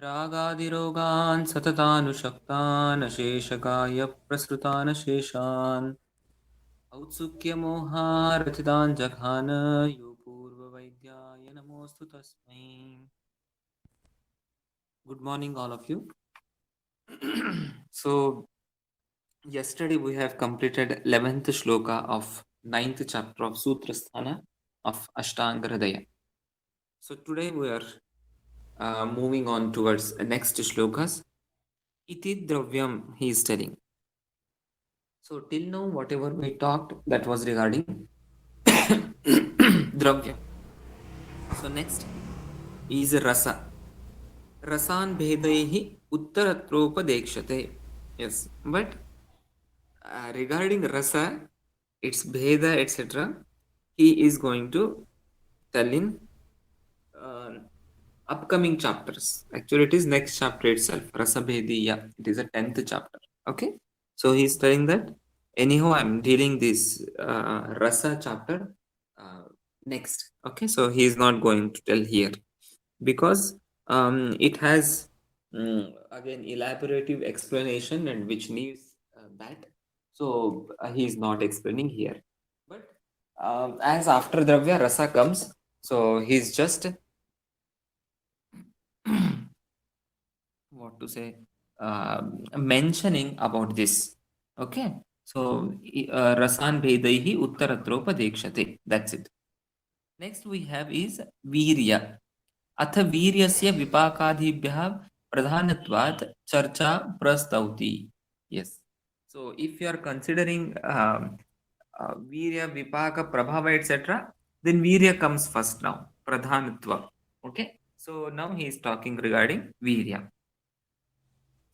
रागादिरोगान् सततानुषक्तान् अशेषकाय प्रसृतान् शेषान् औत्सुक्यमोहारथितान् जघान यो पूर्ववैद्याय नमोऽस्तु तस्मै. Good morning, all of you. So, yesterday we have completed 11th shloka of 9th chapter of Sutrasthana of Ashtanga Hridaya. So, today we are moving on towards next shlokas. Iti dravyam, he is telling. So till now, whatever we talked, that was regarding dravya. So next is rasa. Rasan bhedaihi uttaratropadekshate. Yes, but regarding rasa, its bheda, etc., he is going to tell in uh, upcoming chapters. Actually, it is next chapter itself. Rasa bhediya. It is a 10th chapter. Okay, so he's telling that anyhow I'm dealing this rasa chapter next. Okay, so he is not going to tell here because it has again elaborative explanation and which needs that, so he is not explaining here. But as after dravya rasa comes, so he's just what to say, mentioning about this. Okay, so rasan bhedaihi uttaratropadekshate. That's it. Next we have is वीर्य. अथ वीर्यस्य विपाकादिभ्यः प्रधानत्वात् चर्चा प्रस्तौति. Yes. So if you are considering वीर्य, vipaka, prabhava, etc., then virya comes first now. Pradhanatva. Okay. So now he is talking regarding virya.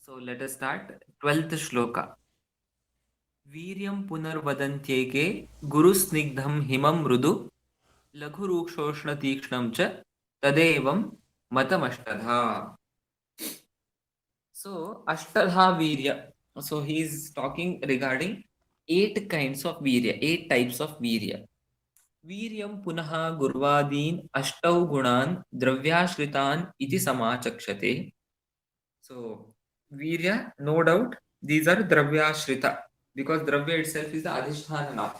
So let us start 12th shloka. वीर्यं पुनर्वदन्त्येके गुरुस्निग्धं हिमं मृदु लघुरूक्षोष्णतीक्ष्णं च तदेवं मतमष्टधा. So Ashtadha Virya. So he is talking regarding 8 kinds of Virya, 8 types of Virya. Viryam punaha gurvadin ashtau gunan dravyashritan iti samachakshate. So Virya, no doubt, these are dravyashrita because dravya itself is the adhisthana now.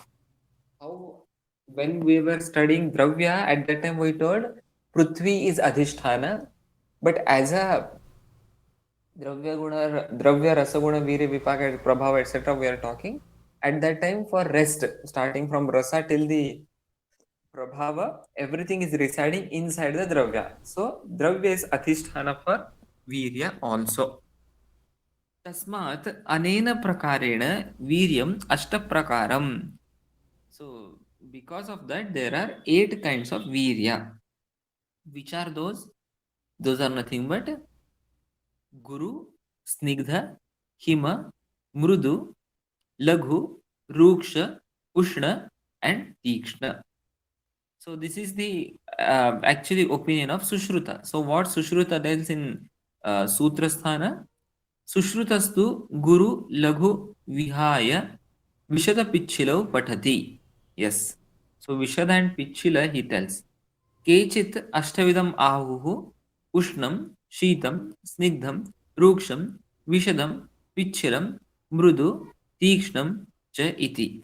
How when we were studying dravya at that time we told Prithvi is adhisthana, but as a dravya rasa guna virya vipaka prabhava etc. we are talking at that time for rest starting from rasa till the prabhava, everything is residing inside the dravya. So dravya is adhisthana for virya also. तस्मात् अनेन प्रकारेण वीर्यम् अष्टप्रकारम्. So because of that there are 8 kinds of virya. Which are those? Those are nothing but Guru, Snigdha, Hima, Mrudu, Laghu, Ruksha, Ushna, and Tikshna. So this is the actually opinion of Sushruta. So what Sushruta tells in Sutrasthana? Sushrutastu Guru Laghu Vihaya Vishada Pichilo Patati. Yes. So Vishada and Pichila he tells. Kechit Ashtavidam Ahuhu Ushnam Sheetam Snigdham Ruksham Vishadam Pichilam Mrudu Tikshnam Cha Iti.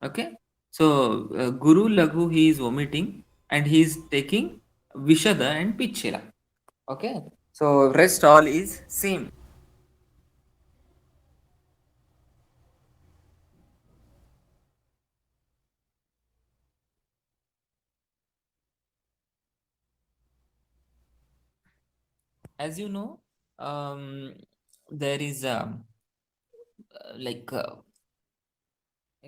Okay. So Guru Laghu he is omitting and he is taking Vishada and Pichila. Okay. So rest all is same. As you know, there is like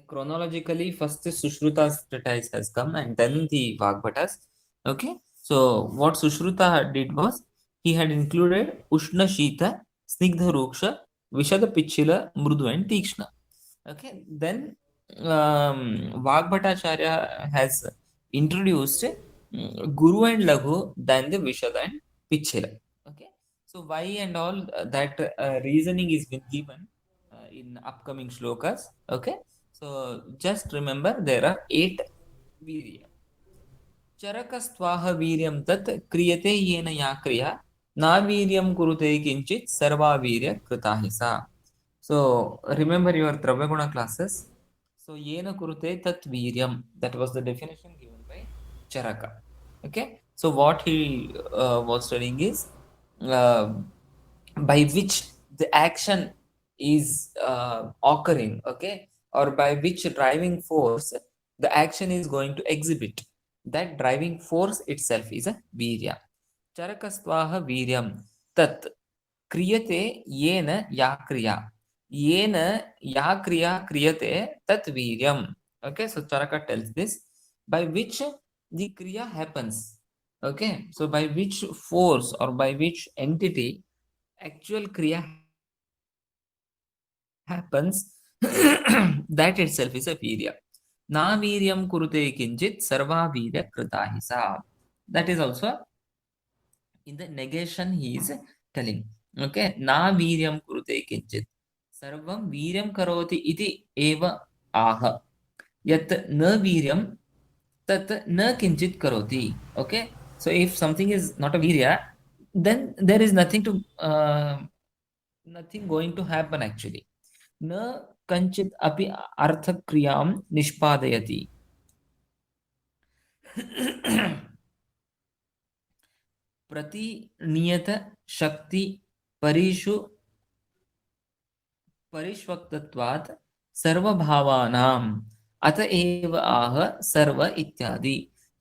chronologically first Sushruta's treatise has come and then the Vagbhatas. Okay, so what Sushruta did was he had included Ushna Shita, Snigdha Ruksha, Vishada Pichila, Mrudu and Tikshna. Okay, then Vagbhatacharya has introduced Guru and Laghu, then the Vishada and Pichila. Okay, so why and all that reasoning is been given in upcoming shlokas. Okay, so just remember there are 8 virya. Charakastvaha viryam tat kriyate yena ya kriya नावीर्यं कुरुते किंचित् सर्वावीर्य कृता हि सा. So remember your Dravya classes. So yena kurute tat viryam. That was the definition given by Charaka. Okay. So what he was studying is uh, by which the action is occurring, okay, or by which driving force the action is going to exhibit. That driving force itself is a virya. Charakastvaha viryam tat क्रियते येन या क्रिया, येन या क्रिया क्रियते tat viryam. Okay, so Charaka tells this by which the kriya happens. Okay, so by which force or by which entity actual kriya happens, that itself is a virya. Na viryam kurute kinchit sarva virya krita hi sa. That is also in the negation he is telling. Okay, na viryam kurute kinchit sarvam viryam karoti iti eva aha, yat na viryam tat na kinchit karoti. Okay, so if something is not a virya, then there is nothing to nothing going to happen actually. न कंचित अपि अर्थक्रियां निष्पादयति. प्रतिनियत शक्ति परिषु परिष्वक्तत्वात् सर्वभावानाम् अत एव आह सर्व इत्यादि.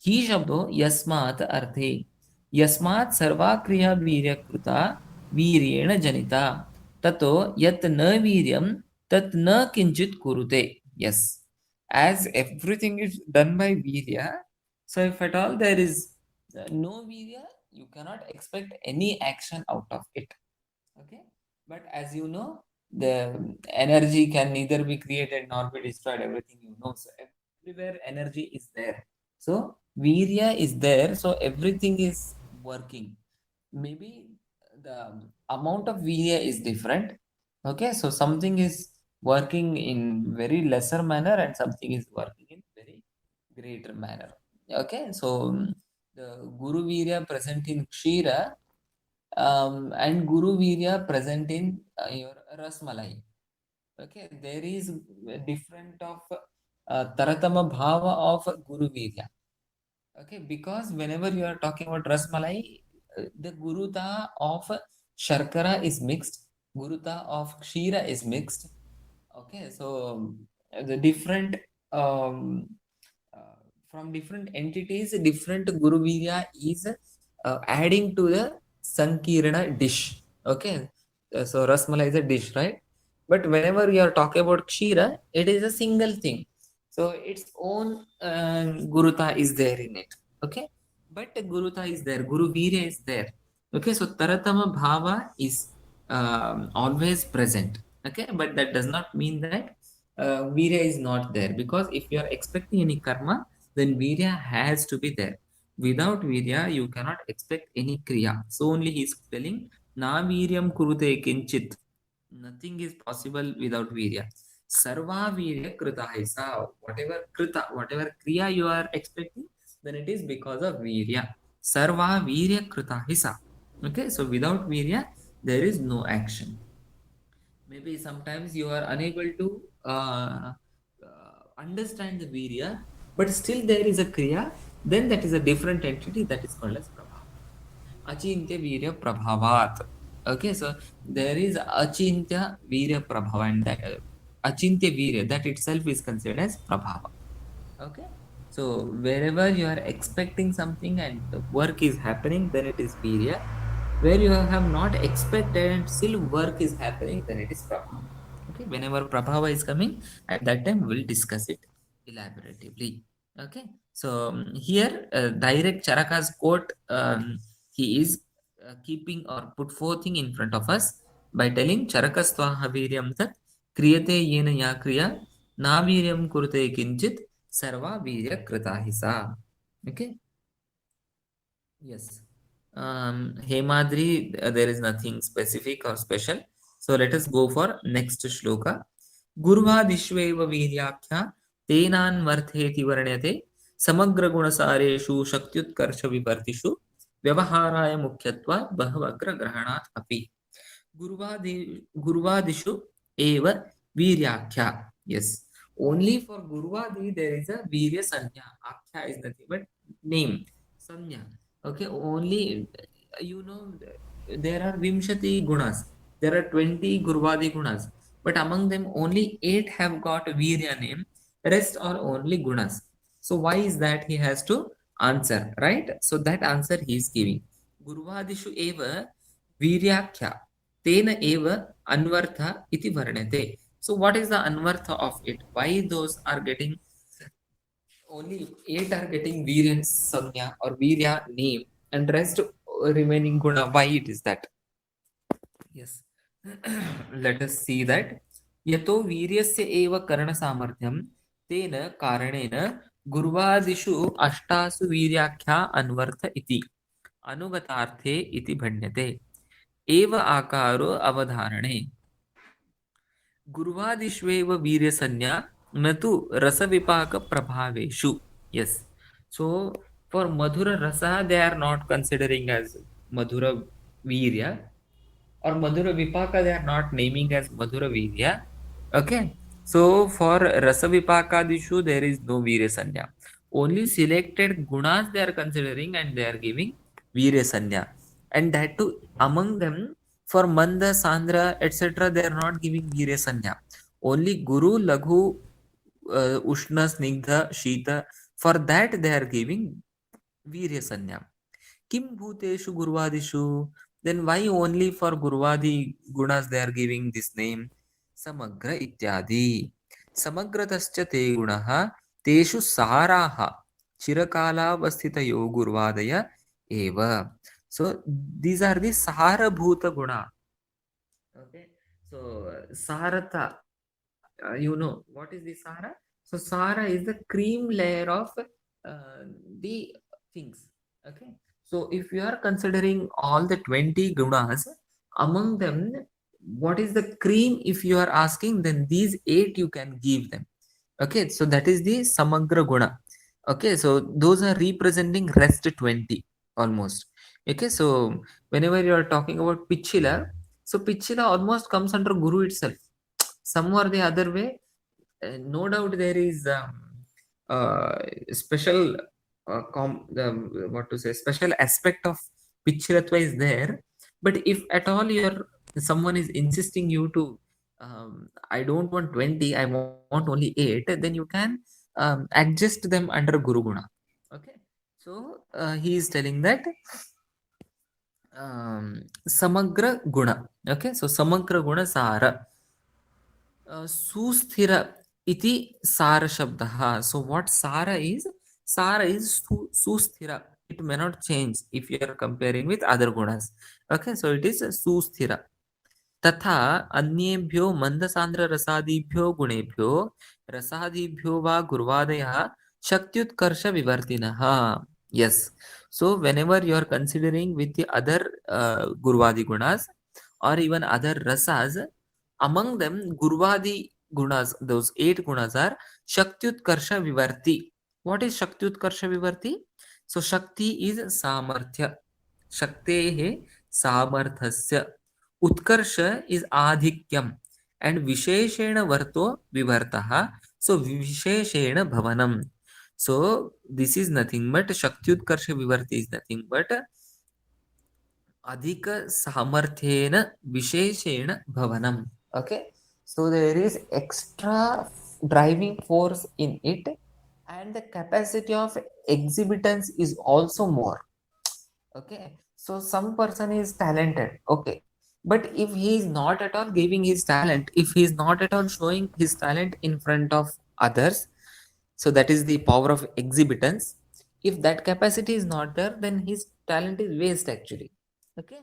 ही शब्दो यस्मात् अर्थे, यस्मात् सर्वा क्रिया वीर्यकृता वीर्येण जनिता ततो यत् न वीर्यं तत् न किंचित् कुरुते. Yes, as everything is done by virya, so if at all there is no virya, you cannot expect any action out of it. Okay, but as you know, the energy can neither be created nor be destroyed, everything you know, so everywhere energy is there. So virya is there, so everything is working. Maybe the amount of virya is different. Okay, so something is working in very lesser manner and something is working in very greater manner. Okay, so the guru virya present in kshira and guru virya present in your rasmalai. Okay, there is a different of taratama bhava of guru virya. Okay, because whenever you are talking about rasmalai, the guruta of sharkara is mixed, guruta of kshira is mixed. Okay, so the different um, uh, from different entities, different guru virya is adding to the sankirana dish. Okay, so rasmalai is a dish, right? But whenever you are talking about kshira, it is a single thing. So its own guruta is there in it. Okay, but guruta is there, guru virya is there. Okay, so taratama bhava is always present. Okay, but that does not mean that virya is not there, because if you are expecting any karma, then virya has to be there. Without virya, you cannot expect any kriya. So only he is telling, na viryam kurute kinchit. Nothing is possible without virya. Sarva virya krita haisa. Whatever krita, whatever kriya you are expecting, then it is because of virya. Sarva virya krita haisa. Okay, so without virya, there is no action. Maybe sometimes you are unable to understand the virya, but still there is a kriya, then that is a different entity, that is called as prabhava. Achintya virya prabhavat. Okay, so there is achintya virya prabhava, and that achintya virya, that itself is considered as prabhava. Okay, so wherever you are expecting something and the work is happening, then it is virya. Where you have not expected and still work is happening, then it is prabhava. Okay, whenever prabhava is coming, at that time we will discuss it elaboratively. Okay, so here direct Charaka's quote, he is keeping or put forthing in front of us by telling Charakastvaha viryam tat kriyate yena ya kriya na viryam kurte kinchit sarva virya krita hi sa. Okay, yes. Hemadri, there is nothing specific or special. So let us go for next shloka. गुर्वादिष्वेव वीर्याख्या तेनान्वर्थेति वर्ण्यते समग्र गुणसारेषु शक्त्युत्कर्ष विवर्तिषु व्यवहाराय मुख्यत्वात् बहवग्रग्रहणात् अपि गुरुवादिषु एव वीर्याख्या. Yes, only for guruvadi there is a virya sanya. Akhya is nothing but name, sanya. Okay, only you know there are vimshati gunas, there are 20 guruvadi gunas, but among them only 8 have got virya name, rest are only gunas. So why is that? He has to answer, right? So that answer he is giving. Guruvadishu eva viryakhya tena eva anvartha iti varnate. So what is the anvartha of it? Why those are getting only 8 are getting virya sanya or virya name and rest remaining guna? Why it is that? Yes. Let us see that. Yato वीर्यस्य एव करणसामर्थ्यं तेन कारणेन गुर्वादिषु अष्टासु वीर्याख्या अन्वर्थ इति अनुगतार्थे इति भण्यते. एव आकारो अवधारणे गुर्वादिष्वेव वीर्यसंज्ञा न तु रसविपाकप्रभावेषु. Yes. So for madhura rasa they are not considering as madhura virya, or madhura vipaka they are not naming as madhura virya. Okay, so for rasa vipakadishu there is no virya sanya. Only selected gunas they are considering and they are giving virya sanya, and that too among them for manda sandra etc they are not giving virya sanya. Only guru laghu ushna snigdha shita, for that they are giving virya sanya. Kim bhuteshu gurvadishu, then why only for gurvadi gunas they are giving this name? Samagra ityadi. Samagratascha te gunaha teshu saraha chirakalavasthitayo gurvadaya eva. So these are the sara bhuta guna. Okay, so sarata, you know what is the sara? So sara is the cream layer of the things. Okay, so if you are considering all the 20 gunas, among them what is the cream if you are asking, then these 8 you can give them. Okay, so that is the samagra guna. Okay, so those are representing rest 20 almost. Okay, so whenever you are talking about pichila, so pichila almost comes under guru itself some or the other way. No doubt there is uh, special what to say, special aspect of pichiratva is there. But if at all you're someone is insisting you to I don't want 20, I want only 8, then you can adjust them under guru guna. Okay, so he is telling that samagra guna. Okay, so samagra guna sara susthira iti sara shabdaha. So what sara is? Sara is susthira. It may not change if you are comparing with other gunas. Okay, so it is susthira. तथा अन्येभ्यो मंदसांद्र रसादिभ्यो गुणेभ्यो रसादिभ्यो वा गुर्वादयः शक्त्युत्कर्ष विवर्तिनः. Yes, so whenever you are considering with the other gurvadi gunas or even other rasas, among them gurvadi gunas, those 8 gunas are shaktyutkarsha vivarti. What is shaktyutkarsha vivarti? So shakti is samarthya, shaktehe samarthasya, Utkarsh is adhikyam, and visheshena varto vivartaha, so visheshena bhavanam. So this is nothing but shaktyutkarsha vivarti is nothing but adhika samarthyena visheshena bhavanam. Okay, so there is extra driving force in it, and the capacity of exhibitance is also more. Okay, so some person is talented, okay, but if he is not at all giving his talent, if he is not at all showing his talent in front of others, so that is the power of exhibitance. If that capacity is not there, then his talent is waste actually. Okay,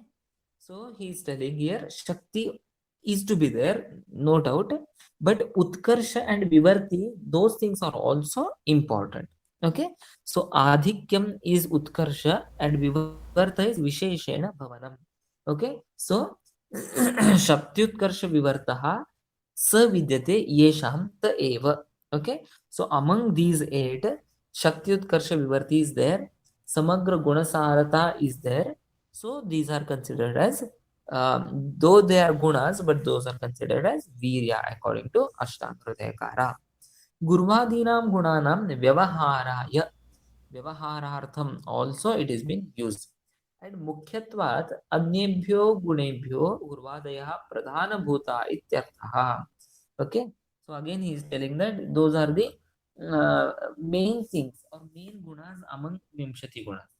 so he is telling here shakti is to be there, no doubt, but utkarsha and vivarti, those things are also important. Okay, so adhikyam is utkarsha and vivarta is visheshena bhavanam. Okay, so shaktyutkarsha vivartaha savidyate yesham ta eva. Okay, so among these 8 shaktyutkarsha vivarti is there, Samagra Gunasarata is there. So these are considered as, though they are gunas, but those are considered as virya according to Ashtanga Hridayakara. Gurvadinam gunanam vyavaharaya, vyavaharartham also it is been used. And mukhyatvat anyebhyo gunebhyo gurvadayah pradhana bhuta ityartha. Okay, so again he is telling that those are the main things or main gunas among vimshati gunas.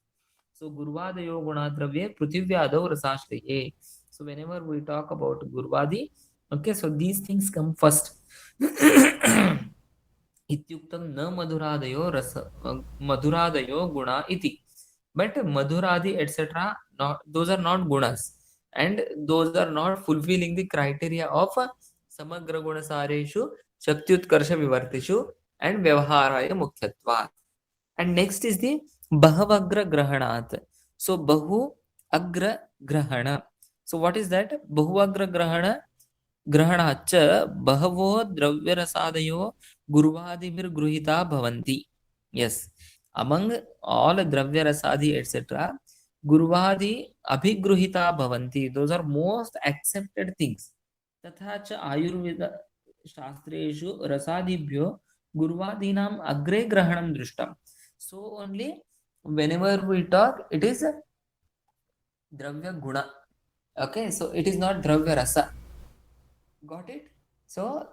So gurvadayo gunadravye pruthivyadav rasashriye. So whenever we talk about gurvadi, okay, so these things come first. इत्युक्तं न मधुरादयो रस मधुरादयो गुणा इति. But madhuradi etc., not, those are not gunas, and those are not fulfilling the criteria of samagra gunasareshu shaktyutkarsha vivartishu and vyavaharaya mukhyatvat. And next is the bahavagra grahanat. So bahu agra grahana. So what is that? Bahu agra grahana. ग्रहणाच्च बहवो द्रव्यरसादयो गुरुवादिभिर्गृहीता भवन्ति. Yes, among all dravyarasadi etc., gurvadi abhigruhita bhavanti, those are most accepted things. तथा च आयुर्वेद शास्त्रेषु रसादिभ्यो गुरुवादीनाम अग्रे ग्रहणं दृष्टम. So only whenever we talk, it is dravya guna. Okay, so it is not dravya rasa. Got it? So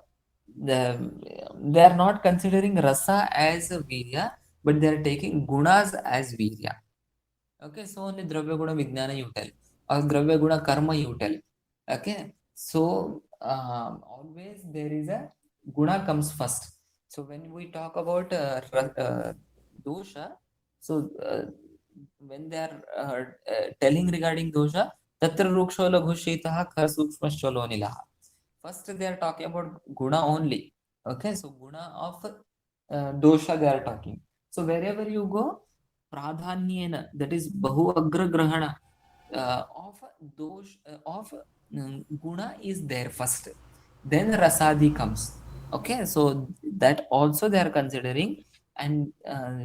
they are not considering rasa as a virya, but they are taking gunas as virya. Okay, so only dravya guna vijnana you tell, or dravya guna karma you tell. Okay, so always there is a guna comes first. So when we talk about dosha, so when they are telling regarding dosha, tatra ruksho laghu shitah khar sukshmashchalo nilaha. First they are talking about guna only. Okay, so guna of dosha they are talking. So wherever you go, pradhanyena, that is bahu agra grahana of dosh of guna is there first, then rasadi comes. Okay, so that also they are considering, and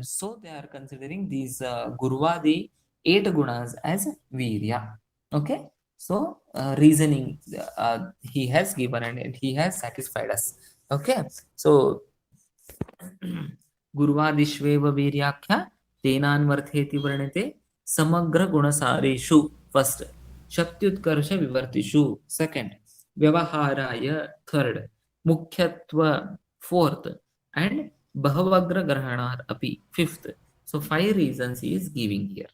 so they are considering these gurvadi 8 gunas as virya. Okay, so reasoning he has given and he has satisfied us. Okay, so गुरुवादिष्वेव वीर्याख्या तेनान्वर्थेति वर्णिते समग्र गुणसारेषु first, शक्त्युत्कर्ष विवर्तिषु second, व्यवहाराय third, मुख्यत्व fourth, and bahavagra grahanat api fifth. So 5 reasons he is giving here.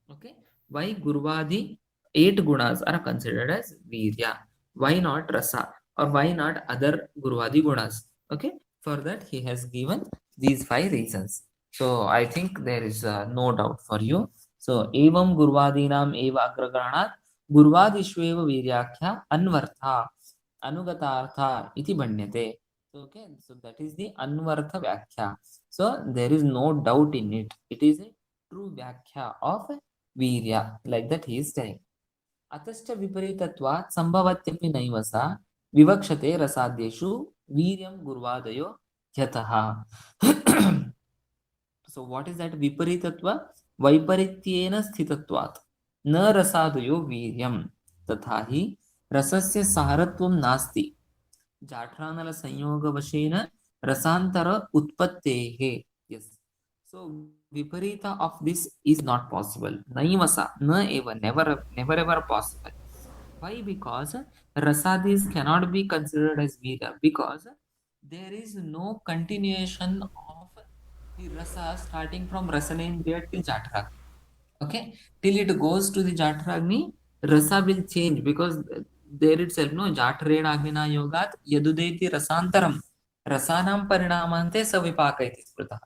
Okay, why gurvadi 8 gunas are considered as virya, why not rasa, or why not other gurvadi gunas? Okay, for that he has given these 5 reasons. So I think there is no doubt for you. So evam gurvadinam eva agraganat gurvadishveva viryakhya anvartha anugatartha iti banyate. Okay, so that is the anvartha vyakhya. So there is no doubt in it, it is a true vyakhya of वीर्य, like that he is telling. अतश्च विपरीतत्वात् संभवत्यपि नैव सा विवक्षते रसाद्येषु वीर्यं गुर्वादयो यतः. So what is that विपरीतत्व? वैपरीत्येन स्थितत्वात् न रसादयो वीर्यं तथा हि रसस्य सारत्वं नास्ति जाठरानल संयोगवशेन रसांतर उत्पत्तेः. Yes, so viparita of this is not possible. Naivasa, na eva, never ever possible. Why? Because rasadis cannot be considered as virya, because there is no continuation of the rasa starting from rasanendriya till jatragni. Okay, till it goes to the jatragni, rasa will change, because there itself no jatrena agnina yogat yadudeti rasantaram rasanam parinamante savipaka iti smrita.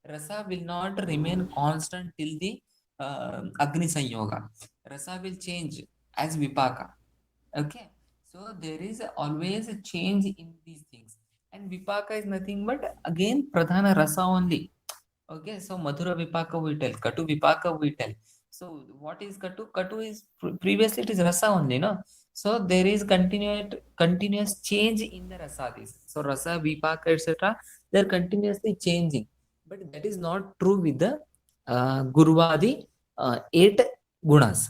Rasa will not remain constant till the agni sanyoga. Rasa will change as vipaka. Okay, so there is always a change in these things, and vipaka is nothing but again pradhana rasa only. Okay, so madhura vipaka we tell, katu vipaka we tell. So what is katu? Katu is previously it is rasa only, no? So there is continuous change in the rasadis. So rasa, vipaka, etc., they are continuously changing. But that is not true with the Guruvadi 8 gunas.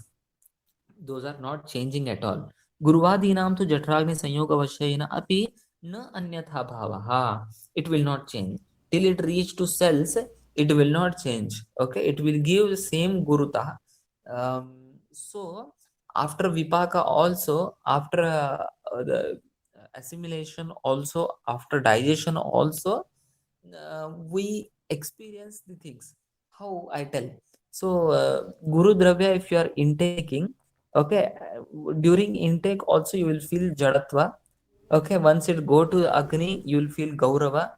Those are not changing at all. Guruvadinam tu Jatragni Sanyoga Vashayena api na anyatha bhavaha. It will not change. Till it reach to cells, it will not change. Okay, it will give the same Guruta. So after Vipaka also, after the assimilation also, after digestion also, we experience the things. How I tell? So Guru Dravya, if you are intaking, okay, during intake also you will feel Jadatva. Okay, once it go to Agni, you will feel Gaurava.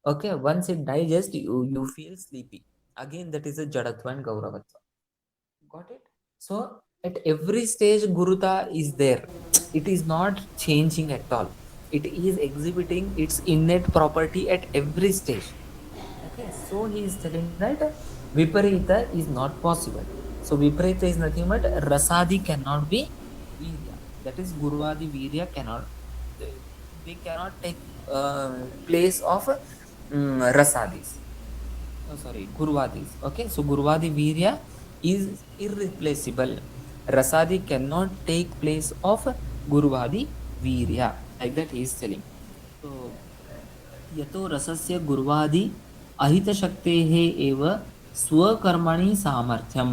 Okay, once it digests, you feel sleepy. Again, that is a Jadatva and Gauravatva. Got it? So at every stage, Guruta is there. It is not changing at all. It is exhibiting its innate property at every stage. Okay, so he is telling that Viparita is not possible. So Viparita is nothing but Rasadi cannot be Virya. That is Guruvadi Virya cannot, they cannot take place of Rasadis. Oh, sorry, Guruvadis. Okay, so Guruvadi Virya is irreplaceable. Rasadi cannot take place of Guruvadi Virya. Like that he is telling. So यतो रसस्य गुर्वादि अहितशक्तेः एव स्वकर्मणि सामर्थ्यं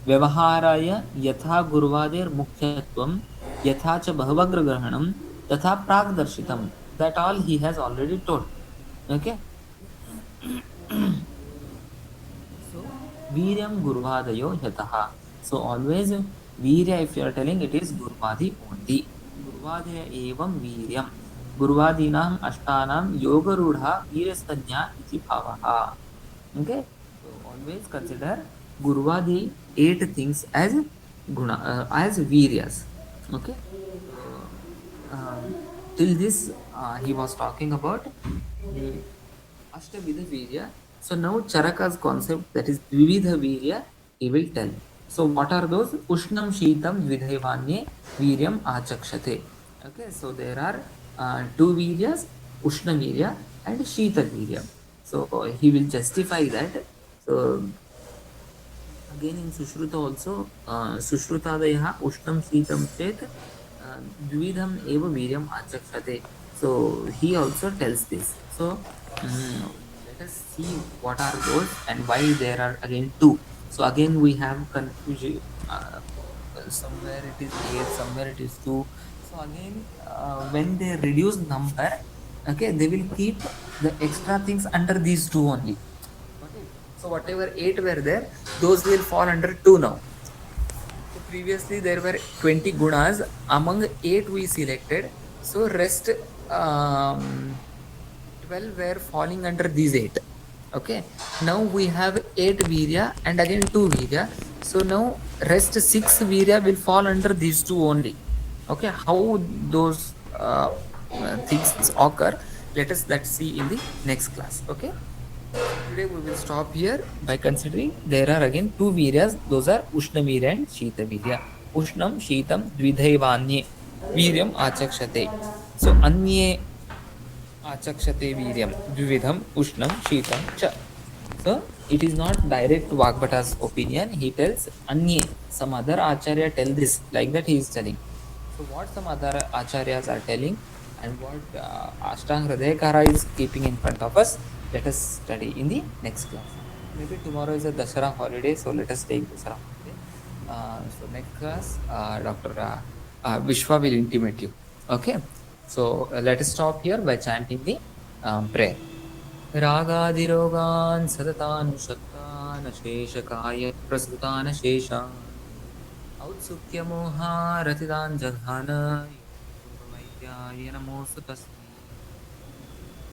व्यवहाराय यथा गुर्वादेर्मुख्यत्वं यथा च भवग्रग्रहणं तथा प्राग्दर्शितं. That all he has already told. Okay. So Viryam Gurvadayo Yataha. So always Virya, if you are telling, it is Gurvadi only. Gurvadaya evam Viryam. Gurvadinam Ashtanam Yogarudha Virasanya iti bhavaha. Okay. So always consider Gurvadi 8 things as guna, as Viryas. Okay. Till this he was talking about Ashtavidha Virya. So now Charaka's concept, that is Dvividha Virya, he will tell. So what are those? Ushnam Sheetam Dvidhaivanye Viryam Achakshate. Okay, so there are 2 Viryas, Ushna Virya and Sheeta Virya. So he will justify that. So again in Sushruta also, Sushrutadayaha Ushnam Sheetam Chet Dvidham Eva Viryam Achakshate. So he also tells this. So let us see what are those and why there are again 2. So again we have confusion. Somewhere it is 8, somewhere it is 2. So again, when they reduce number, okay, they will keep the extra things under these 2 only. Okay. So whatever 8 were there, those will fall under 2 now. So previously there were 20 gunas. Among 8 we selected. So rest 12 were falling under these 8. Okay. Now we have 8 Virya and again 2 Virya. So now rest 6 Virya will fall under these 2 only. Okay. How those things occur, let us see in the next class. Okay. Today we will stop here by considering there are again 2 Viryas. Those are Ushna Virya and Sheeta Virya. Ushnam Sheetam Dvidhaivanye Viryam Achakshate. So Anye Achakshate Viryam Dvidham Ushnam Sheetam Cha. So it is not direct Vagbhata's opinion. He tells Anye, some other Acharya tell this, like that he is telling. So what some other Acharyas are telling and what Ashtang Hridayakara is keeping in front of us, let us study in the next class. Maybe tomorrow is a Dashara holiday, so let us take Dashara holiday. So next class, Dr. Vishwa will intimate you. Okay. So let us stop here by chanting the prayer. Ragadirogan sadatan shattan sheshakaya prasutan shesha औत्सुक्यमोहा रतिदान जघान योगवैद्याय नमोऽस्तु तस्मै